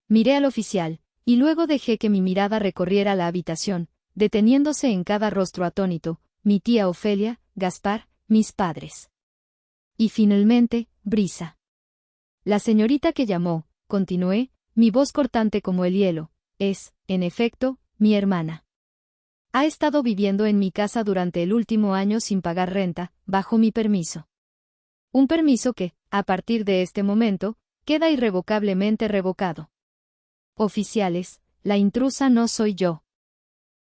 Miré al oficial, y luego dejé que mi mirada recorriera la habitación, deteniéndose en cada rostro atónito, mi tía Ofelia, Gaspar, mis padres. Y finalmente, Brisa. La señorita que llamó, continué, mi voz cortante como el hielo, es, en efecto, mi hermana. Ha estado viviendo en mi casa durante el último año sin pagar renta, bajo mi permiso. Un permiso que, a partir de este momento, queda irrevocablemente revocado. Oficiales, la intrusa no soy yo.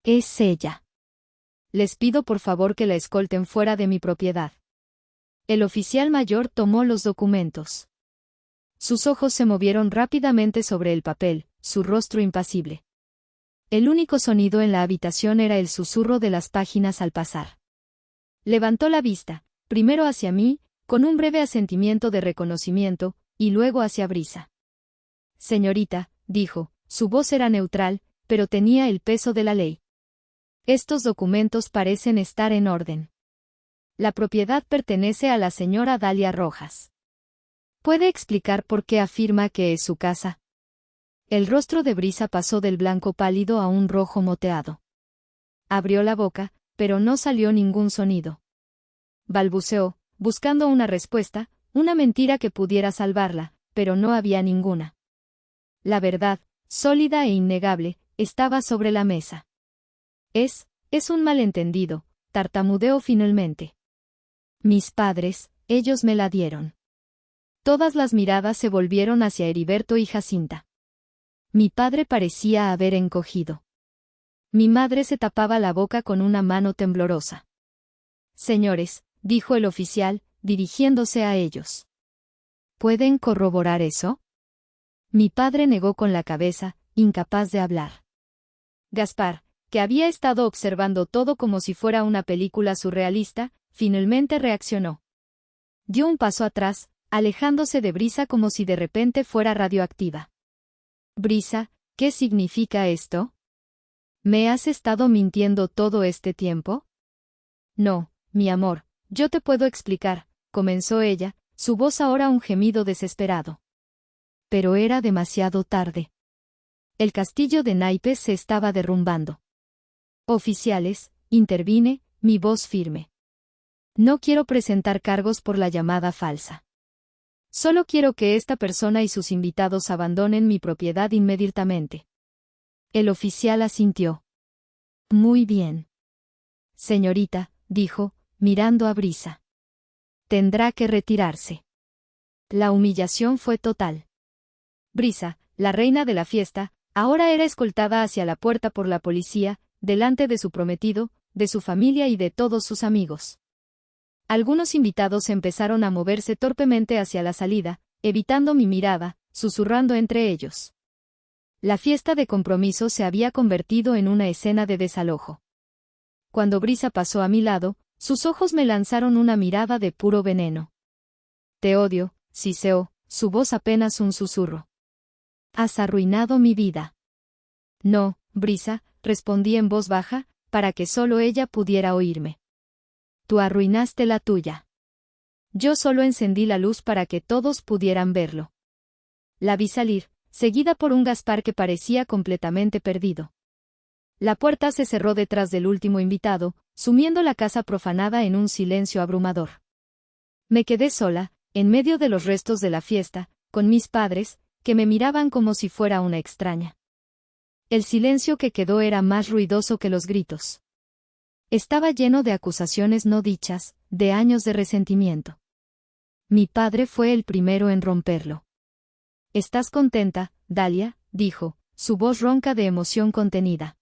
Es ella. Les pido por favor que la escolten fuera de mi propiedad. El oficial mayor tomó los documentos. Sus ojos se movieron rápidamente sobre el papel, su rostro impasible. El único sonido en la habitación era el susurro de las páginas al pasar. Levantó la vista, primero hacia mí, con un breve asentimiento de reconocimiento, y luego hacia Brisa. Señorita, dijo, su voz era neutral, pero tenía el peso de la ley. Estos documentos parecen estar en orden. La propiedad pertenece a la señora Dalia Rojas. ¿Puede explicar por qué afirma que es su casa? El rostro de Brisa pasó del blanco pálido a un rojo moteado. Abrió la boca, pero no salió ningún sonido. Balbuceó, buscando una respuesta, una mentira que pudiera salvarla, pero no había ninguna. La verdad, sólida e innegable, estaba sobre la mesa. Es un malentendido, tartamudeó finalmente. Mis padres, ellos me la dieron. Todas las miradas se volvieron hacia Heriberto y Jacinta. Mi padre parecía haber encogido. Mi madre se tapaba la boca con una mano temblorosa. Señores, dijo el oficial, dirigiéndose a ellos. ¿Pueden corroborar eso? Mi padre negó con la cabeza, incapaz de hablar. Gaspar, que había estado observando todo como si fuera una película surrealista, finalmente reaccionó. Dio un paso atrás, alejándose de Brisa como si de repente fuera radioactiva. Brisa, ¿qué significa esto? ¿Me has estado mintiendo todo este tiempo? No, mi amor, yo te puedo explicar, comenzó ella, su voz ahora un gemido desesperado. Pero era demasiado tarde. El castillo de naipes se estaba derrumbando. Oficiales, intervine, mi voz firme. No quiero presentar cargos por la llamada falsa. Solo quiero que esta persona y sus invitados abandonen mi propiedad inmediatamente. El oficial asintió. Muy bien. Señorita, dijo, mirando a Brisa. Tendrá que retirarse. La humillación fue total. Brisa, la reina de la fiesta, ahora era escoltada hacia la puerta por la policía, delante de su prometido, de su familia y de todos sus amigos. Algunos invitados empezaron a moverse torpemente hacia la salida, evitando mi mirada, susurrando entre ellos. La fiesta de compromiso se había convertido en una escena de desalojo. Cuando Brisa pasó a mi lado, sus ojos me lanzaron una mirada de puro veneno. Te odio, siseó, su voz apenas un susurro. Has arruinado mi vida. No, Brisa, respondí en voz baja, para que solo ella pudiera oírme. Tú arruinaste la tuya. Yo solo encendí la luz para que todos pudieran verlo. La vi salir, seguida por un Gaspar que parecía completamente perdido. La puerta se cerró detrás del último invitado, sumiendo la casa profanada en un silencio abrumador. Me quedé sola, en medio de los restos de la fiesta, con mis padres, que me miraban como si fuera una extraña. El silencio que quedó era más ruidoso que los gritos. Estaba lleno de acusaciones no dichas, de años de resentimiento. Mi padre fue el primero en romperlo. ¿Estás contenta, Dalia?, dijo, su voz ronca de emoción contenida.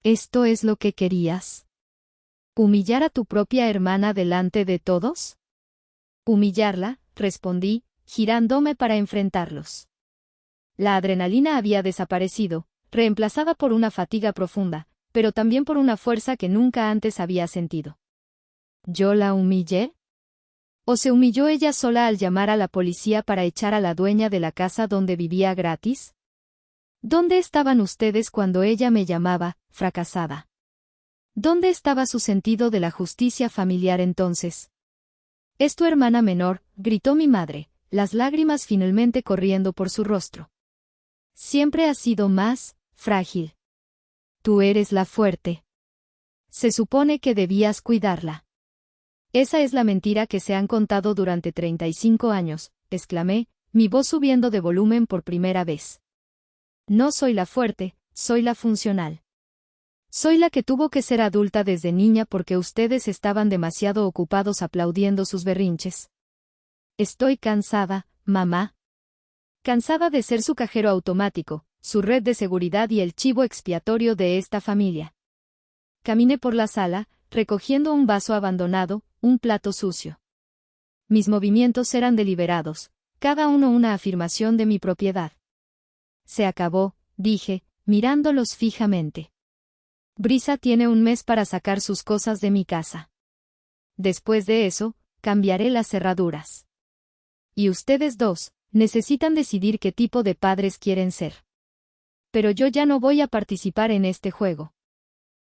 ¿Esto es lo que querías? ¿Humillar a tu propia hermana delante de todos? Humillarla, respondí, girándome para enfrentarlos. La adrenalina había desaparecido, reemplazada por una fatiga profunda, pero también por una fuerza que nunca antes había sentido. ¿Yo la humillé? ¿O se humilló ella sola al llamar a la policía para echar a la dueña de la casa donde vivía gratis? ¿Dónde estaban ustedes cuando ella me llamaba, fracasada? ¿Dónde estaba su sentido de la justicia familiar entonces? Es tu hermana menor, gritó mi madre, las lágrimas finalmente corriendo por su rostro. Siempre ha sido más frágil. Tú eres la fuerte. Se supone que debías cuidarla. Esa es la mentira que se han contado durante 35 años, exclamé, mi voz subiendo de volumen por primera vez. No soy la fuerte, soy la funcional. Soy la que tuvo que ser adulta desde niña porque ustedes estaban demasiado ocupados aplaudiendo sus berrinches. Estoy cansada, mamá. Cansada de ser su cajero automático, su red de seguridad y el chivo expiatorio de esta familia. Caminé por la sala, recogiendo un vaso abandonado, un plato sucio. Mis movimientos eran deliberados, cada uno una afirmación de mi propiedad. Se acabó, dije, mirándolos fijamente. Brisa tiene un mes para sacar sus cosas de mi casa. Después de eso, cambiaré las cerraduras. Y ustedes dos, necesitan decidir qué tipo de padres quieren ser. Pero yo ya no voy a participar en este juego.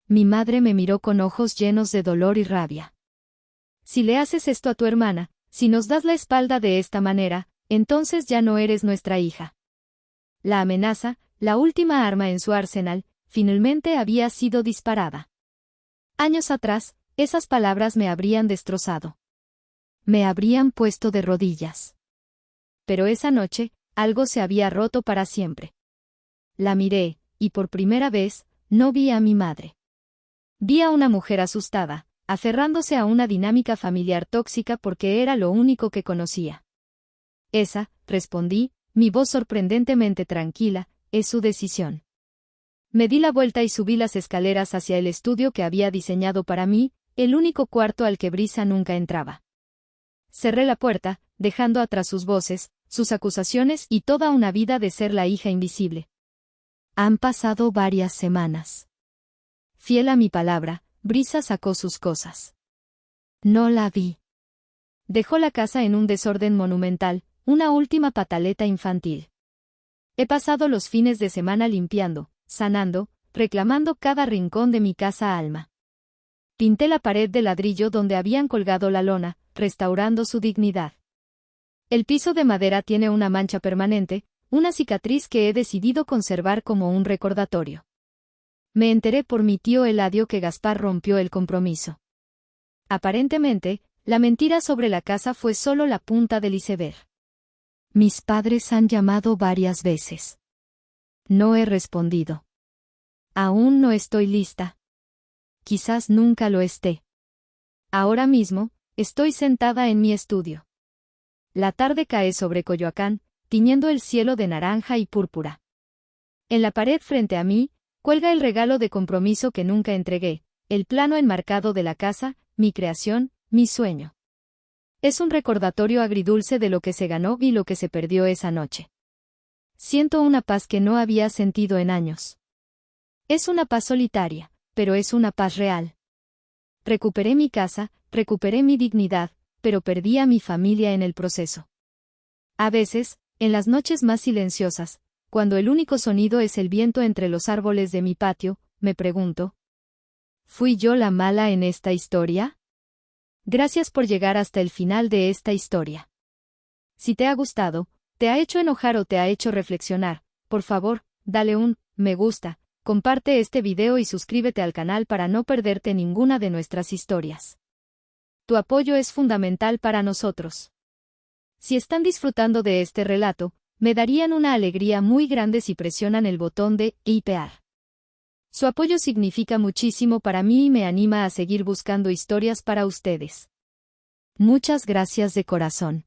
Mi madre me miró con ojos llenos de dolor y rabia. Si le haces esto a tu hermana, si nos das la espalda de esta manera, entonces ya no eres nuestra hija. La amenaza, la última arma en su arsenal, finalmente había sido disparada. Años atrás, esas palabras me habrían destrozado. Me habrían puesto de rodillas. Pero esa noche, algo se había roto para siempre. La miré, y por primera vez, no vi a mi madre. Vi a una mujer asustada, aferrándose a una dinámica familiar tóxica porque era lo único que conocía. Esa, respondí, mi voz sorprendentemente tranquila, es su decisión. Me di la vuelta y subí las escaleras hacia el estudio que había diseñado para mí, el único cuarto al que Brisa nunca entraba. Cerré la puerta, dejando atrás sus voces, sus acusaciones y toda una vida de ser la hija invisible. Han pasado varias semanas. Fiel a mi palabra, Brisa sacó sus cosas. No la vi. Dejó la casa en un desorden monumental, una última pataleta infantil. He pasado los fines de semana limpiando, sanando, reclamando cada rincón de mi casa alma. Pinté la pared de ladrillo donde habían colgado la lona, restaurando su dignidad. El piso de madera tiene una mancha permanente, una cicatriz que he decidido conservar como un recordatorio. Me enteré por mi tío Eladio que Gaspar rompió el compromiso. Aparentemente, la mentira sobre la casa fue solo la punta del iceberg. Mis padres han llamado varias veces. No he respondido. Aún no estoy lista. Quizás nunca lo esté. Ahora mismo, estoy sentada en mi estudio. La tarde cae sobre Coyoacán, tiñendo el cielo de naranja y púrpura. En la pared frente a mí, cuelga el regalo de compromiso que nunca entregué, el plano enmarcado de la casa, mi creación, mi sueño. Es un recordatorio agridulce de lo que se ganó y lo que se perdió esa noche. Siento una paz que no había sentido en años. Es una paz solitaria, pero es una paz real. Recuperé mi casa, recuperé mi dignidad, pero perdí a mi familia en el proceso. A veces, en las noches más silenciosas, cuando el único sonido es el viento entre los árboles de mi patio, me pregunto: ¿fui yo la mala en esta historia? Gracias por llegar hasta el final de esta historia. Si te ha gustado, te ha hecho enojar o te ha hecho reflexionar, por favor, dale un me gusta, comparte este video y suscríbete al canal para no perderte ninguna de nuestras historias. Tu apoyo es fundamental para nosotros. Si están disfrutando de este relato, me darían una alegría muy grande si presionan el botón de hipear. Su apoyo significa muchísimo para mí y me anima a seguir buscando historias para ustedes. Muchas gracias de corazón.